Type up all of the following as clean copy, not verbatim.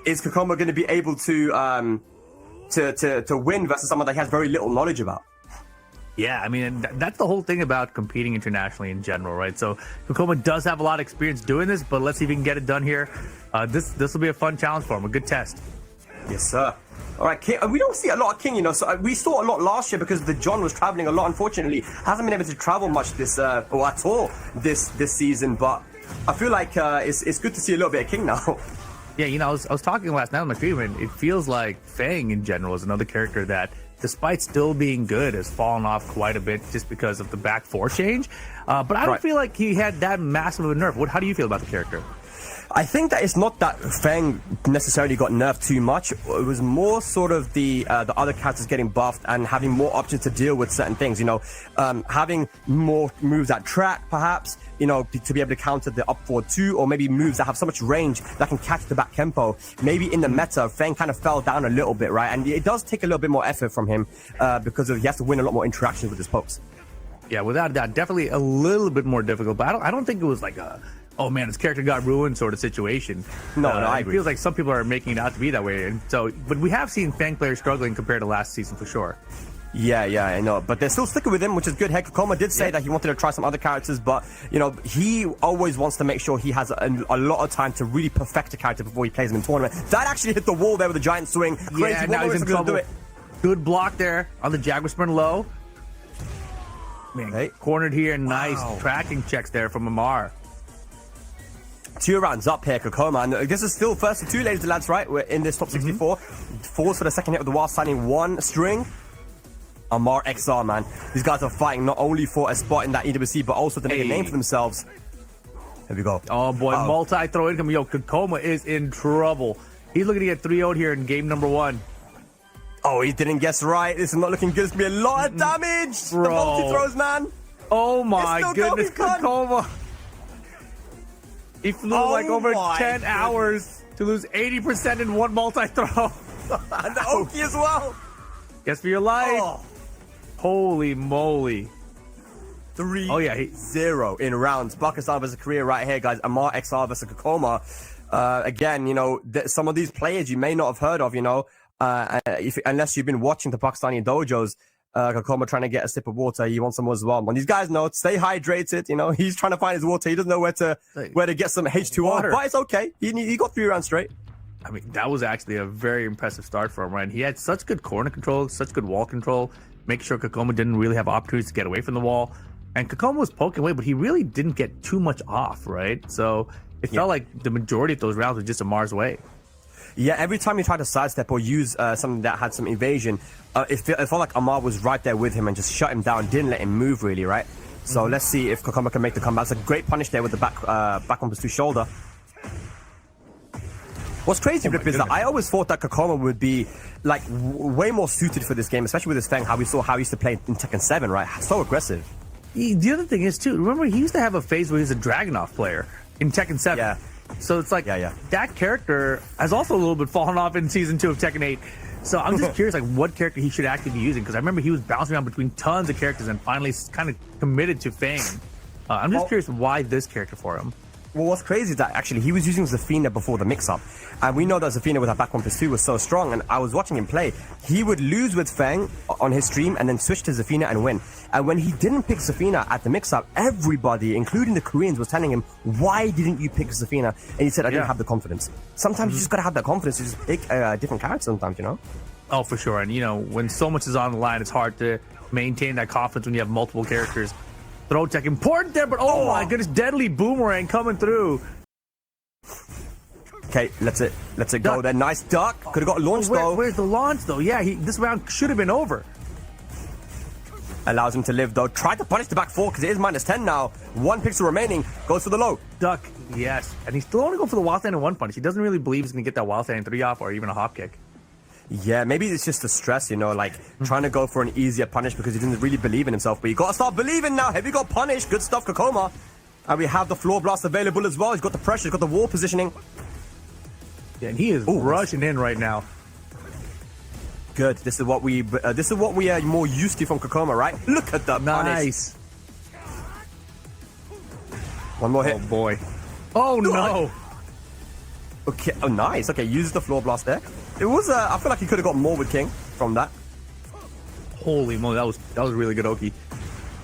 is Kkokkoma going to be able to win versus someone that he has very little knowledge about? Yeah, I mean, that's the whole thing about competing internationally in general, right? So Kkokkoma does have a lot of experience doing this, but let's see if he can get it done here. This will be a fun challenge for him, a good test. Yes, sir. All right, King. We don't see a lot of King, you know. So we saw a lot last year because the John was traveling a lot. Unfortunately, hasn't been able to travel much this or at all this season. But I feel like it's good to see a little bit of King now. Yeah, you know, I was talking last night on my stream, and it feels like Feng in general is another character that, despite still being good, has fallen off quite a bit just because of the back four change. But I don't feel like he had that massive of a nerf. How do you feel about the character? I think that it's not that Feng necessarily got nerfed too much. It was more sort of the other characters getting buffed and having more options to deal with certain things. You know, having more moves that track, perhaps. You know, to be able to counter the up forward 2, or maybe moves that have so much range that can catch the back tempo. Maybe in the meta, Feng kind of fell down a little bit, right? And it does take a little bit more effort from him because he has to win a lot more interactions with his pokes. Yeah, without a doubt, definitely a little bit more difficult. But I don't think it was like a, oh man, his character got ruined sort of situation. No, I agree. It feels like some people are making it out to be that way. And so, but we have seen Feng players struggling compared to last season for sure. Yeah, I know. But they're still sticking with him, which is good. Kkokkoma did say that he wanted to try some other characters, but, you know, he always wants to make sure he has a lot of time to really perfect a character before he plays him in tournament. That actually hit the wall there with a giant swing. Crazy. Yeah, now he's in trouble. Do it. Good block there on the Jaguar Sprint low. Man, cornered here. Nice tracking checks there from Amar. 2 rounds up here, Kkokkoma, and this is still first to 2, ladies and lads, right? We're in this top 64. Falls for the second hit of the while signing 1 string. Amar XR, man. These guys are fighting not only for a spot in that EWC, but also to make a name for themselves. Here we go. Oh, boy. Multi-throw income. Yo, Kkokkoma is in trouble. He's looking to get 3-0'd here in game number 1. Oh, he didn't guess right. This is not looking good. It's going to be a lot of damage. Bro. The multi-throws, man. Oh, my goodness. Kkokkoma. He flew like over 10 hours to lose 80% in 1 multi-throw. And the Oki as well. Guess for your life. Holy moly. 3-0 in rounds. Pakistan versus Korea right here, guys. Amar XR versus Kkokkoma. Again, you know, some of these players you may not have heard of, you know, unless you've been watching the Pakistani dojos. Kkokkoma trying to get a sip of water. He wants some as well. But these guys know, stay hydrated. You know, he's trying to find his water. He doesn't know where to get some H2O. But it's okay. He got 3 rounds straight. I mean, that was actually a very impressive start for him, right? He had such good corner control, such good wall control, making sure Kkokkoma didn't really have opportunities to get away from the wall. And Kkokkoma was poking away, but he really didn't get too much off, right? So it felt like the majority of those rounds were just Amar's way. Yeah, every time he tried to sidestep or use something that had some evasion, it felt like Amar was right there with him and just shut him down, didn't let him move really, right? So let's see if Kkokkoma can make the comeback. It's a great punish there with the back on plus 2 shoulder. What's crazy, Rip, is that I always thought that Kkokkoma would be like way more suited for this game, especially with his Feng, how we saw how he used to play in Tekken 7, right? So aggressive. The other thing is, too, remember he used to have a phase where he was a Dragunov player in Tekken 7. Yeah. So it's like that character has also a little bit fallen off in Season 2 of Tekken 8. So I'm just curious, like, what character he should actually be using, because I remember he was bouncing around between tons of characters and finally kind of committed to Feng. I'm just curious why this character for him. Well, what's crazy is that actually he was using Zafina before the mix-up. And we know that Zafina with her back 1+2 was so strong, and I was watching him play. He would lose with Feng on his stream and then switch to Zafina and win. And when he didn't pick Zafina at the mix-up, everybody, including the Koreans, was telling him, why didn't you pick Zafina? And he said, I didn't have the confidence. Sometimes you just gotta have that confidence to just pick a different character sometimes, you know? Oh, for sure. And, you know, when so much is on the line, it's hard to maintain that confidence when you have multiple characters. Throw tech important there, but oh my goodness, deadly boomerang coming through. Okay, let's it go there. Nice duck. Could have got launched though. Where's the launch though? Yeah, this round should have been over. Allows him to live though. Tried to punish the back 4 because it is -10 now. 1 pixel remaining. Goes for the low. Duck, yes. And he's still only going for the wild stand and 1 punish. He doesn't really believe he's going to get that wild stand 3 off or even a hop kick. Yeah, maybe it's just the stress, you know, like trying to go for an easier punish because he didn't really believe in himself. But you got to start believing now. Heavy got punished. Good stuff, Kkokkoma. And we have the floor blast available as well. He's got the pressure. He's got the wall positioning. Yeah, and he is rushing in right now. Good. This is what we are more used to from Kkokkoma, right? Look at that punish. One more hit. Oh boy. Oh no. Okay, oh nice. Okay, uses the floor blast there. It was I feel like he could have got more with King from that. Holy moly, that was really good, Oki.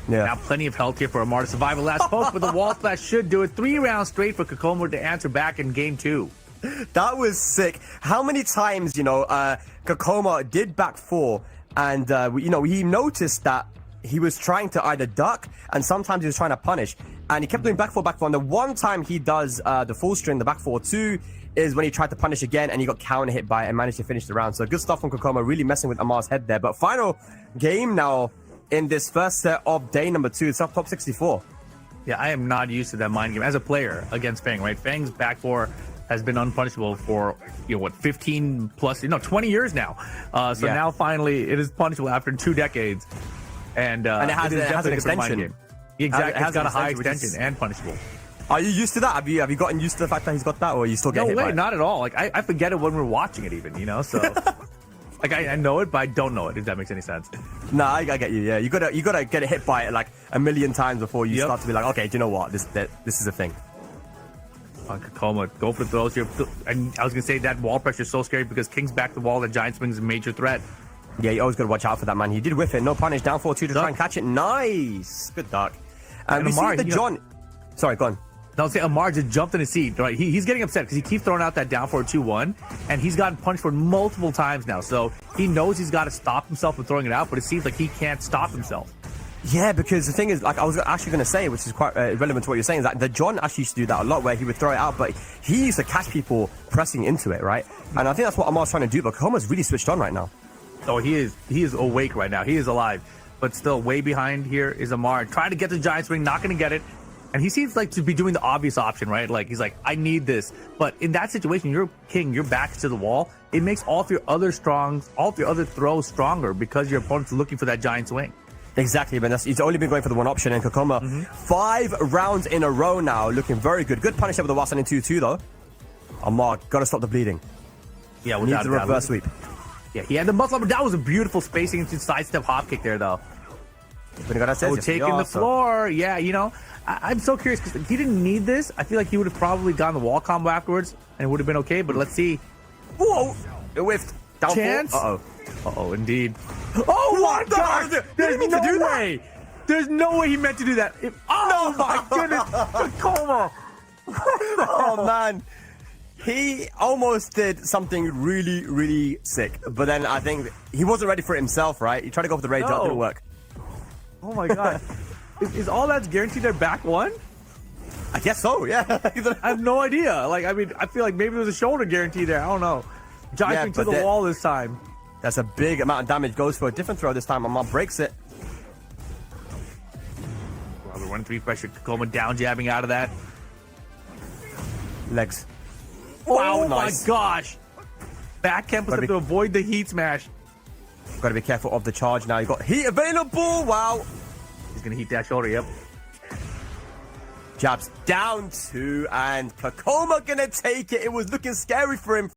Yeah. Now plenty of health here for Amar to survive a last poke, but the wall splash should do it. 3 rounds straight for Kkokkoma to answer back in game 2. That was sick. How many times, Kkokkoma did back 4, and he noticed that he was trying to either duck, and sometimes he was trying to punish, and he kept doing back 4, and the one time he does the full string, the back 4-2, is when he tried to punish again, and he got counter hit by it and managed to finish the round. So good stuff from Kkokkoma, really messing with Amar's head there. But final game now in this first set of day number 2. It's up top 64. Yeah, I am not used to that mind game as a player against Feng, right? Feng's back 4 has been unpunishable for 15 plus 20 years now. Now finally it is punishable after 2 decades, and it has an extension. Exactly, it's got a high extension, extension and punishable. Are you used to that? Have you gotten used to the fact that he's got that, or are you still getting hit by it? No way, not at all. Like I forget it when we're watching it, even. So like I know it, but I don't know it. If that makes any sense. Nah, I get you. Yeah, you gotta get hit by it like a million times before you start to be like, okay, do you know what? This is a thing. Kkokkoma, go for the throws here. And I was gonna say that wall pressure is so scary because King's back the wall. The giant swing is a major threat. Yeah, you always gotta watch out for that, man. He did whiff it. No punish. Down 4-2 to try and catch it. Nice. Good duck. And we Amar, see the John. Sorry, go on. I'll say Amar just jumped in his seat. Right, he's getting upset because he keeps throwing out that down 4-2-1, and he's gotten punished for multiple times now. So he knows he's got to stop himself from throwing it out, but it seems like he can't stop himself. Yeah, because the thing is, like I was actually going to say, which is quite relevant to what you're saying, is that the John actually used to do that a lot, where he would throw it out, but he used to catch people pressing into it, right? And I think that's what Amar's trying to do, but Kkokoma's really switched on right now. Oh, he is awake right now. He is alive, but still way behind here is Amar. Trying to get the giant swing, not going to get it. And he seems like to be doing the obvious option, right? Like he's like, I need this. But in that situation, you're King, your back's to the wall. It makes all of your other throws stronger because your opponent's looking for that giant swing. Exactly, but he's only been going for the one option, and Kkokkoma 5 rounds in a row now, looking very good. Good punish over the Wasan in 2-2 though. Amar, gotta stop the bleeding. Yeah, needs the reverse sweep. Yeah, he had the muscle up, but that was a beautiful spacing into sidestep hop kick there though. Taking the floor. Yeah, I'm so curious because he didn't need this. I feel like he would have probably gotten the wall combo afterwards and it would have been okay, but let's see. Whoa! It whiffed. Down Chance? Uh-oh. Uh-oh, indeed. Oh my God! There's no way! There's no way he meant to do that. Oh my goodness! Kkokkoma! Oh man. He almost did something really, really sick. But then I think he wasn't ready for it himself, right? He tried to go for the rage up, didn't work. Oh my God. Is all that's guaranteed their back 1? I guess so, yeah. I have no idea. I feel like maybe there was a shoulder guarantee there. I don't know. Giant to the wall this time. That's a big amount of damage. Goes for a different throw this time. Amar breaks it. Well, the 1-3 pressure. Kkokkoma down jabbing out of that. Legs. Wow, nice. My gosh. Back camp was to avoid the heat smash. Got to be careful of the charge now. You got heat available. Wow. He's going to heat that shoulder, yep. Jabs down 2, and Kkokkoma going to take it. It was looking scary for him.